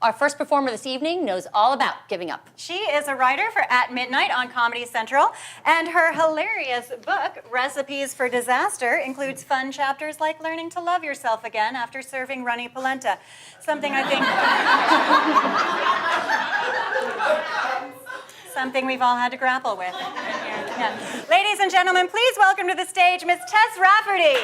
Our first performer this evening knows all about giving up. She is a writer for At Midnight on Comedy Central, and her hilarious book, Recipes for Disaster, includes fun chapters like learning to love yourself again after serving runny polenta. Something I think... something we've all had to grapple with. Yeah. Ladies and gentlemen, please welcome to the stage Miss Tess Rafferty.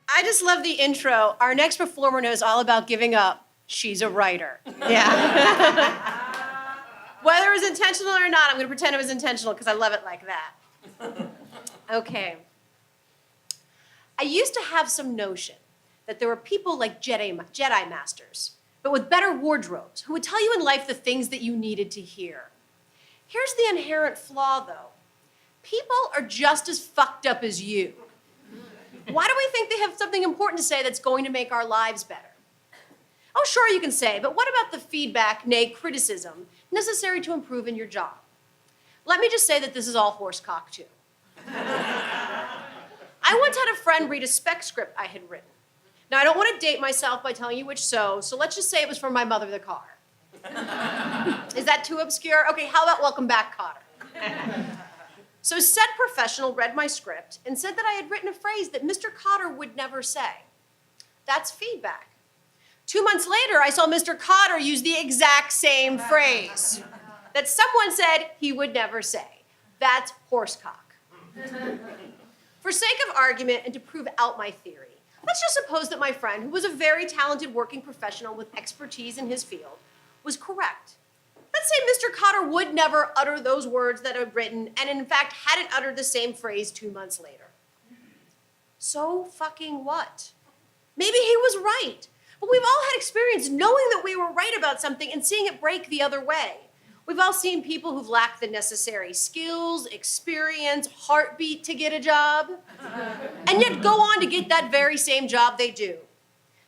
I just love the intro. Our next performer knows all about giving up. She's a writer. Yeah. Whether it was intentional or not, I'm going to pretend it was intentional because I love it like that. Okay. I used to have some notion that there were people like Jedi masters, but with better wardrobes, who would tell you in life the things that you needed to hear. Here's the inherent flaw, though. People are just as fucked up as you. Why do we think they have something important to say that's going to make our lives better? Oh, sure, you can say, but what about the feedback, nay, criticism, necessary to improve in your job? Let me just say that this is all horsecock, too. I once had a friend read a spec script I had written. Now, I don't want to date myself by telling you which so let's just say it was for my mother, the car. Is that too obscure? Okay, how about Welcome Back, Kotter? So said professional read my script and said that I had written a phrase that Mr. Kotter would never say. That's feedback. 2 months later, I saw Mr. Kotter use the exact same phrase that someone said he would never say. That's horsecock. For sake of argument and to prove out my theory, let's just suppose that my friend, who was a very talented working professional with expertise in his field, was correct. Let's say Mr. Kotter would never utter those words that I'd written and in fact hadn't uttered the same phrase 2 months later. So fucking what? Maybe he was right, but we've all had experience knowing that we were right about something and seeing it break the other way. We've all seen people who've lacked the necessary skills, experience, heartbeat to get a job, and yet go on to get that very same job they do.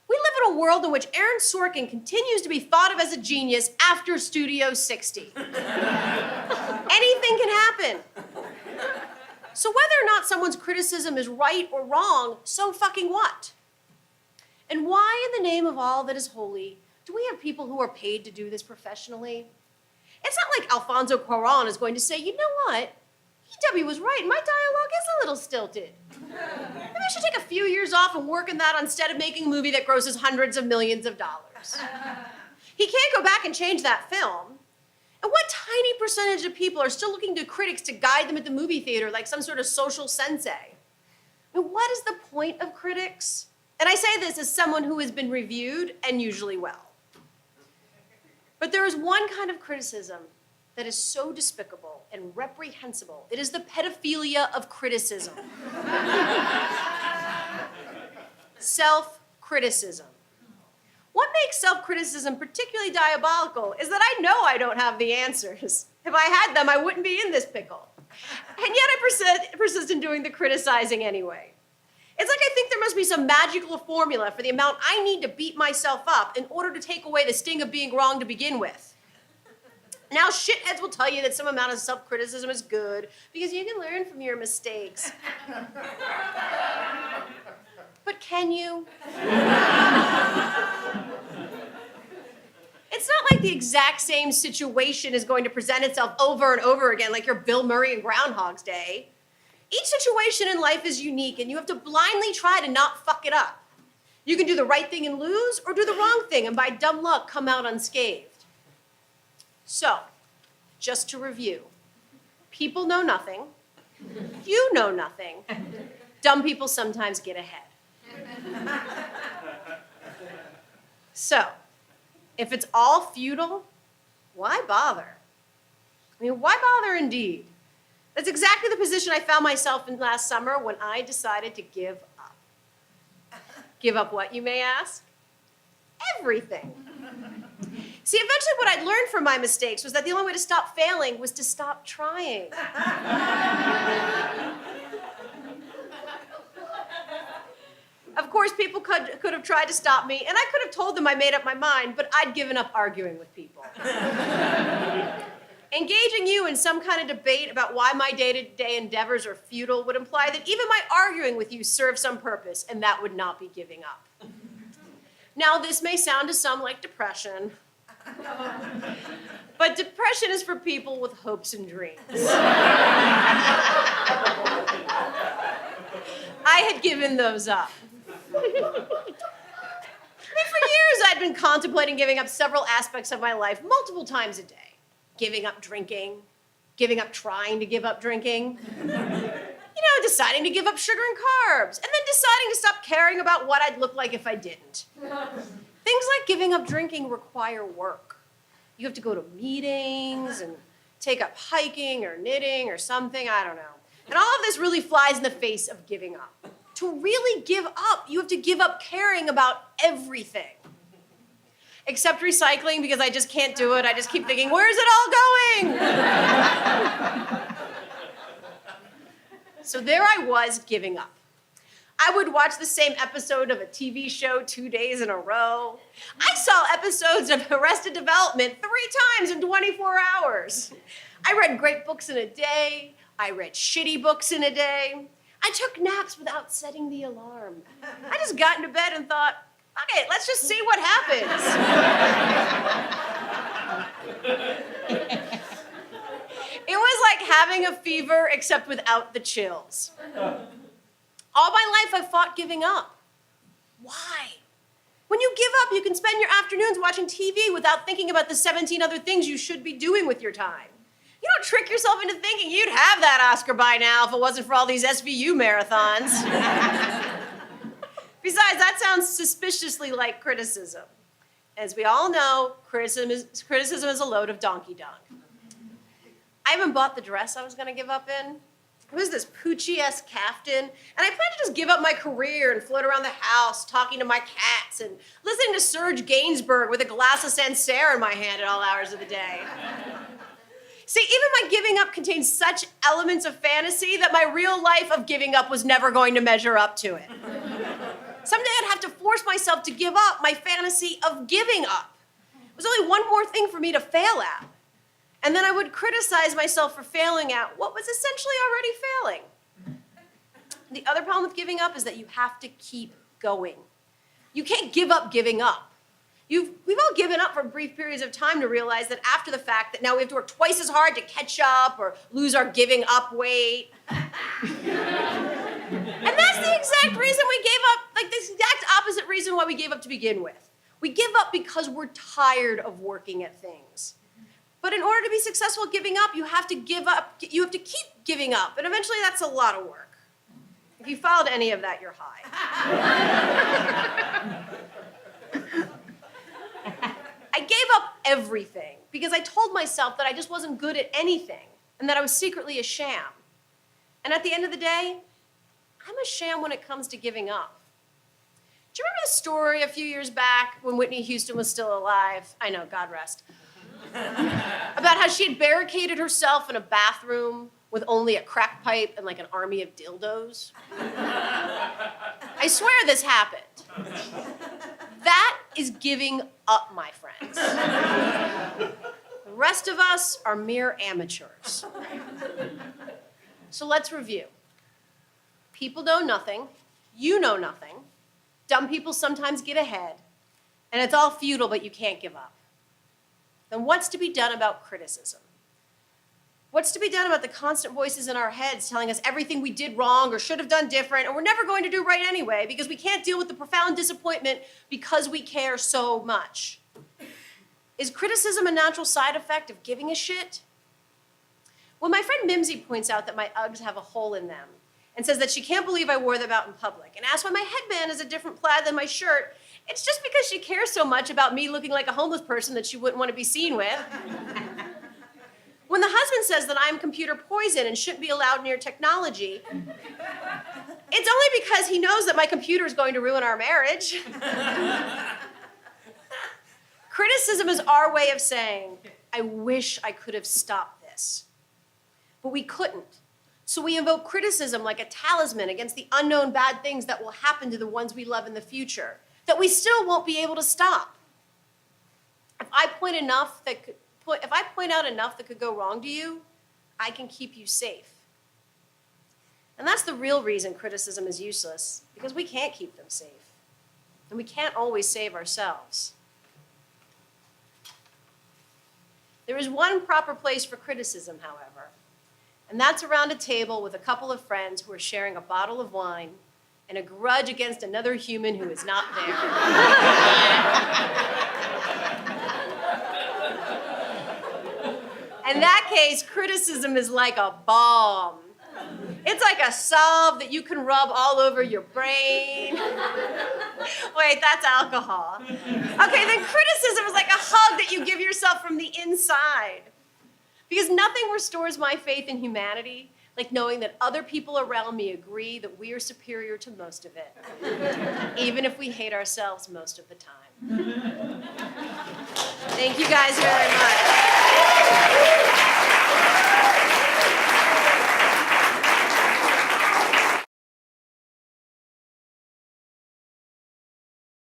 We live in a world in which Aaron Sorkin continues to be thought of as a genius after Studio 60. Anything can happen. So whether or not someone's criticism is right or wrong, so fucking what? And why, in the name of all that is holy, do we have people who are paid to do this professionally? It's not like Alfonso Cuarón is going to say, you know what? E.W. was right, my dialogue is a little stilted. Maybe I should take a few years off and work on that instead of making a movie that grosses hundreds of millions of dollars. He can't go back and change that film. And what tiny percentage of people are still looking to critics to guide them at the movie theater like some sort of social sensei? And what is the point of critics? And I say this as someone who has been reviewed, and usually well. But there is one kind of criticism that is so despicable and reprehensible. It is the pedophilia of criticism. Self-criticism. What makes self-criticism particularly diabolical is that I know I don't have the answers. If I had them, I wouldn't be in this pickle. And yet I persist in doing the criticizing anyway. It's like I think there must be some magical formula for the amount I need to beat myself up in order to take away the sting of being wrong to begin with. Now, shitheads will tell you that some amount of self-criticism is good because you can learn from your mistakes. But can you? It's not like the exact same situation is going to present itself over and over again like you're Bill Murray in Groundhog's Day. Each situation in life is unique, and you have to blindly try to not fuck it up. You can do the right thing and lose, or do the wrong thing and by dumb luck come out unscathed. So, just to review, people know nothing, you know nothing, dumb people sometimes get ahead. So, if it's all futile, why bother? I mean, why bother indeed? That's exactly the position I found myself in last summer when I decided to give up. Give up what, you may ask? Everything. See, eventually what I'd learned from my mistakes was that the only way to stop failing was to stop trying. Of course, people could have tried to stop me, and I could have told them I made up my mind, but I'd given up arguing with people. Engaging you in some kind of debate about why my day-to-day endeavors are futile would imply that even my arguing with you serves some purpose, and that would not be giving up. Now, this may sound to some like depression, but depression is for people with hopes and dreams. I had given those up. For years, I'd been contemplating giving up several aspects of my life multiple times a day. Giving up drinking, giving up trying to give up drinking, deciding to give up sugar and carbs, and then deciding to stop caring about what I'd look like if I didn't. Things like giving up drinking require work. You have to go to meetings and take up hiking or knitting or something, I don't know. And all of this really flies in the face of giving up. To really give up, you have to give up caring about everything. Except recycling, because I just can't do it. I just keep thinking, where's it all going? So there I was giving up. I would watch the same episode of a TV show 2 days in a row. I saw episodes of Arrested Development 3 times in 24 hours. I read great books in a day. I read shitty books in a day. I took naps without setting the alarm. I just got into bed and thought, okay, let's just see what happens. It was like having a fever, except without the chills. All my life, I've fought giving up. Why? When you give up, you can spend your afternoons watching TV without thinking about the 17 other things you should be doing with your time. You don't trick yourself into thinking you'd have that Oscar by now if it wasn't for all these SVU marathons. Besides, that sounds suspiciously like criticism. As we all know, criticism is a load of donkey dung. I haven't bought the dress I was going to give up in. It was this Poochie-esque caftan, and I planned to just give up my career and float around the house, talking to my cats and listening to Serge Gainsbourg with a glass of Sancerre in my hand at all hours of the day. See, even my giving up contains such elements of fantasy that my real life of giving up was never going to measure up to it. Someday I'd have to force myself to give up my fantasy of giving up. It was only one more thing for me to fail at. And then I would criticize myself for failing at what was essentially already failing. The other problem with giving up is that you have to keep going. You can't give up giving up. We've all given up for brief periods of time to realize that after the fact that now we have to work twice as hard to catch up or lose our giving up weight. And that's the exact reason we gave up, like the exact opposite reason why we gave up to begin with. We give up because we're tired of working at things. But in order to be successful at giving up, you have to give up, you have to keep giving up. And eventually that's a lot of work. If you followed any of that, you're high. I gave up everything because I told myself that I just wasn't good at anything and that I was secretly a sham. And at the end of the day, I'm a sham when it comes to giving up. Do you remember the story a few years back when Whitney Houston was still alive? I know, God rest. About how she had barricaded herself in a bathroom with only a crack pipe and like an army of dildos. I swear this happened. That is giving up, my friends. The rest of us are mere amateurs. So let's review. People know nothing. You know nothing. Dumb people sometimes get ahead. And it's all futile, but you can't give up. Then what's to be done about criticism? What's to be done about the constant voices in our heads telling us everything we did wrong or should have done different, and we're never going to do right anyway because we can't deal with the profound disappointment because we care so much? Is criticism a natural side effect of giving a shit? Well, my friend Mimsy points out that my Uggs have a hole in them and says that she can't believe I wore them out in public, and asks why my headband is a different plaid than my shirt. It's just because she cares so much about me looking like a homeless person that she wouldn't want to be seen with. When the husband says that I'm computer poison and shouldn't be allowed near technology, it's only because he knows that my computer is going to ruin our marriage. Criticism is our way of saying, I wish I could have stopped this. But we couldn't. So we invoke criticism like a talisman against the unknown bad things that will happen to the ones we love in the future, that we still won't be able to stop. If I point point out enough that could go wrong to you, I can keep you safe. And that's the real reason criticism is useless, because we can't keep them safe. And we can't always save ourselves. There is one proper place for criticism, however, and that's around a table with a couple of friends who are sharing a bottle of wine and a grudge against another human who is not there. In that case, criticism is like a balm. It's like a salve that you can rub all over your brain. Wait, that's alcohol. Okay, then criticism is like a hug that you give yourself from the inside. Because nothing restores my faith in humanity like knowing that other people around me agree that we are superior to most of it, even if we hate ourselves most of the time. Thank you guys very much.